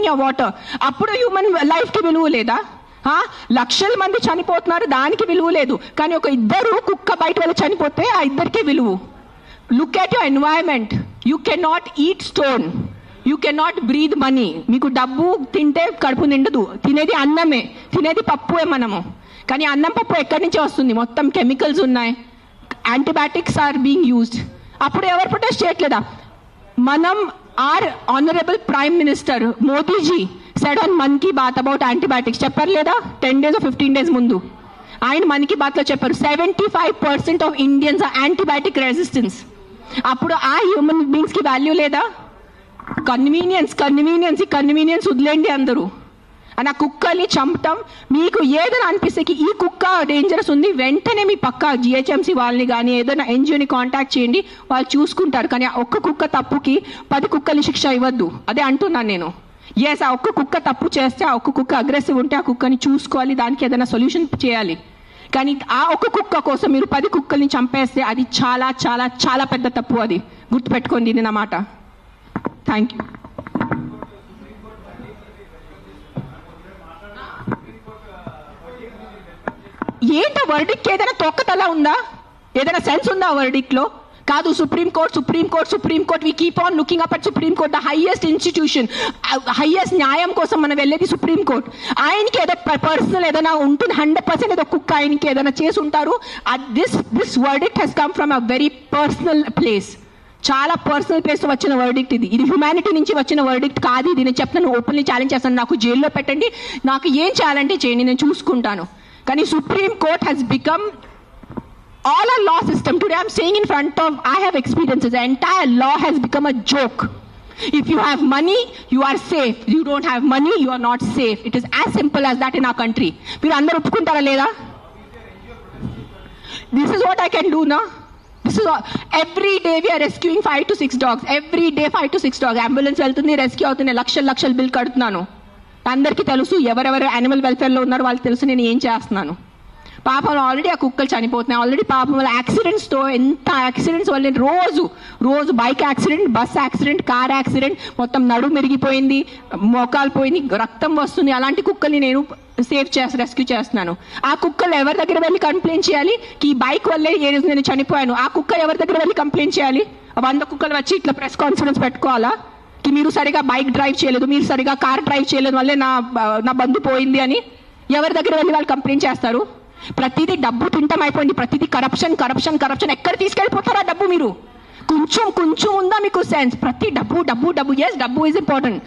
your water. అప్పుడు human లైఫ్కి విలువ లేదా? లక్షల మంది చనిపోతున్నారు, దానికి విలువ లేదు. కానీ ఒక ఇద్దరు కుక్క బయట వెళ్ళి చనిపోతే ఆ ఇద్దరికే విలువ. Look at your environment. You cannot eat stone, you cannot breathe money. మీకు డబ్బు తింటే కడుపు నిండదు, తినేది అన్నమే, తినేది పప్పుే మనము. కానీ అన్నం పప్పు ఎక్కడి నుంచి వస్తుంది? మొత్తం కెమికల్స్ ఉన్నాయి, యాంటీబయాటిక్స్ ఆర్ బీయింగ్ యూజ్డ్. అప్పుడు ఎవరు ప్రొటెస్ట్ చేయట్లేదా? మనం our honourable prime minister Modiji said on Mann Ki Baat about antibiotics. చెప్పారు లేదా? 10 days or 15 days ముందు ఆయన మన్ కీ బాత్లో చెప్పారు 75% of Indians are antibiotic resistance. అప్పుడు ఆ హ్యూమన్ బీయింగ్స్కి వాల్యూ లేదా? కన్వీనియన్స్ వదిలేండి అందరూ. అని ఆ కుక్కల్ని చంపటం మీకు ఏదైనా అనిపిస్తే ఈ కుక్క డేంజరస్ ఉంది, వెంటనే మీ పక్క జిహెచ్ఎంసీ వాళ్ళని కానీ ఏదైనా ఎన్జిఓని కాంటాక్ట్ చేయండి, వాళ్ళు చూసుకుంటారు. కానీ ఒక్క కుక్క తప్పుకి 10 కుక్కల్ని శిక్ష ఇవ్వద్దు. అదే అంటున్నాను నేను. ఎస్, ఆ ఒక్క కుక్క తప్పు చేస్తే, ఆ ఒక్క కుక్క అగ్రెసివ్ ఉంటే ఆ కుక్కని చూసుకోవాలి, దానికి ఏదైనా సొల్యూషన్ చేయాలి. కానీ ఆ ఒక్క కుక్క కోసం మీరు 10 కుక్కల్ని చంపేస్తే అది చాలా చాలా చాలా పెద్ద తప్పు. అది గుర్తుపెట్టుకోండి, ఇది నా మాట. Thank you. ఏంటో వర్డిక్ట్ ఏదైనా తొక్కతలా ఉందా? ఏదైనా సెన్స్ ఉందా వర్డిక్ట్లో? కాదు, Supreme Court. We keep on looking up at Supreme Court, the highest institution. Highest న్యాయం కోసం మనం వెళ్ళేది సుప్రీంకోర్టు. ఆయనకి ఏదో పర్సనల్ ఏదైనా ఉంటుంది, 100% ఏదో కుక్క ఆయనకి ఏదైనా చేసి ఉంటారు. This verdict has come from a very personal place. చాలా పర్సనల్ ప్లేస్ వచ్చిన వర్డిక్ట్ ఇది. ఇది హ్యుమానిటీ నుంచి వచ్చిన వర్డిక్ట్ కాదు. ఇది నేను చెప్తాను, ఓపెన్లీ ఛాలెంజ్ చేస్తాను. నాకు జైల్లో పెట్టండి, నాకు ఏం చేయాలంటే చేయండి, నేను చూసుకుంటాను. కానీ supreme court has become all our law system. Today I'm saying in front of, I have experiences, the entire law has become a joke. If you have money, you are safe. You don't have money, you are not safe. It is as simple as that in our country. Meer andaru oppukuntara leda? This is what I can do now. This is all. Every day we are rescuing 5 to 6 dogs. Every day 5 to 6 dogs. Ambulance వెళ్తుంది, rescue అవుతుంది, లక్షల bill కడుతున్నాను. అందరికీ తెలుసు, ఎవరెవరు animal వెల్ఫేర్లో ఉన్నారు వాళ్ళకి తెలుసు నేను ఏం చేస్తున్నాను. పాపం ఆల్రెడీ ఆ కుక్కలు చనిపోతున్నాయి. ఆల్రెడీ పాపం వాళ్ళ యాక్సిడెంట్స్తో ఎంత యాక్సిడెంట్స్ వల్ల రోజు bike accident, bus accident, car accident, మొత్తం నడుము మెరిగిపోయింది, మోకాలు పోయింది, రక్తం వస్తుంది. అలాంటి కుక్కల్ని నేను రెస్క్యూ చేస్తున్నాను. ఆ కుక్కలు ఎవరి దగ్గర వెళ్ళి కంప్లైంట్ చేయాలి? ఈ బైక్ వల్లే నేను చనిపోయాను. ఆ కుక్క ఎవరి దగ్గర వెళ్ళి కంప్లైంట్ చేయాలి? 100 కుక్కలు వచ్చి ఇట్లా ప్రెస్ కాన్ఫరెన్స్ పెట్టుకోవాలా? మీరు సరిగా బైక్ డ్రైవ్ చేయలేదు, మీరు సరిగా కార్ డ్రైవ్ చేయలేదు వల్లే నా బంధు పోయింది అని ఎవరి దగ్గర వెళ్ళి వాళ్ళు కంప్లైంట్ చేస్తారు? ప్రతిదీ డబ్బు తింటం అయిపోయింది, ప్రతిదీ కరప్షన్. ఎక్కడ తీసుకెళ్ళిపోతారా డబ్బు? మీరు కొంచెం ఉందా మీకు సెన్స్? ప్రతి డబ్బు. ఎస్, డబ్బు ఈజ్ ఇంపార్టెంట్.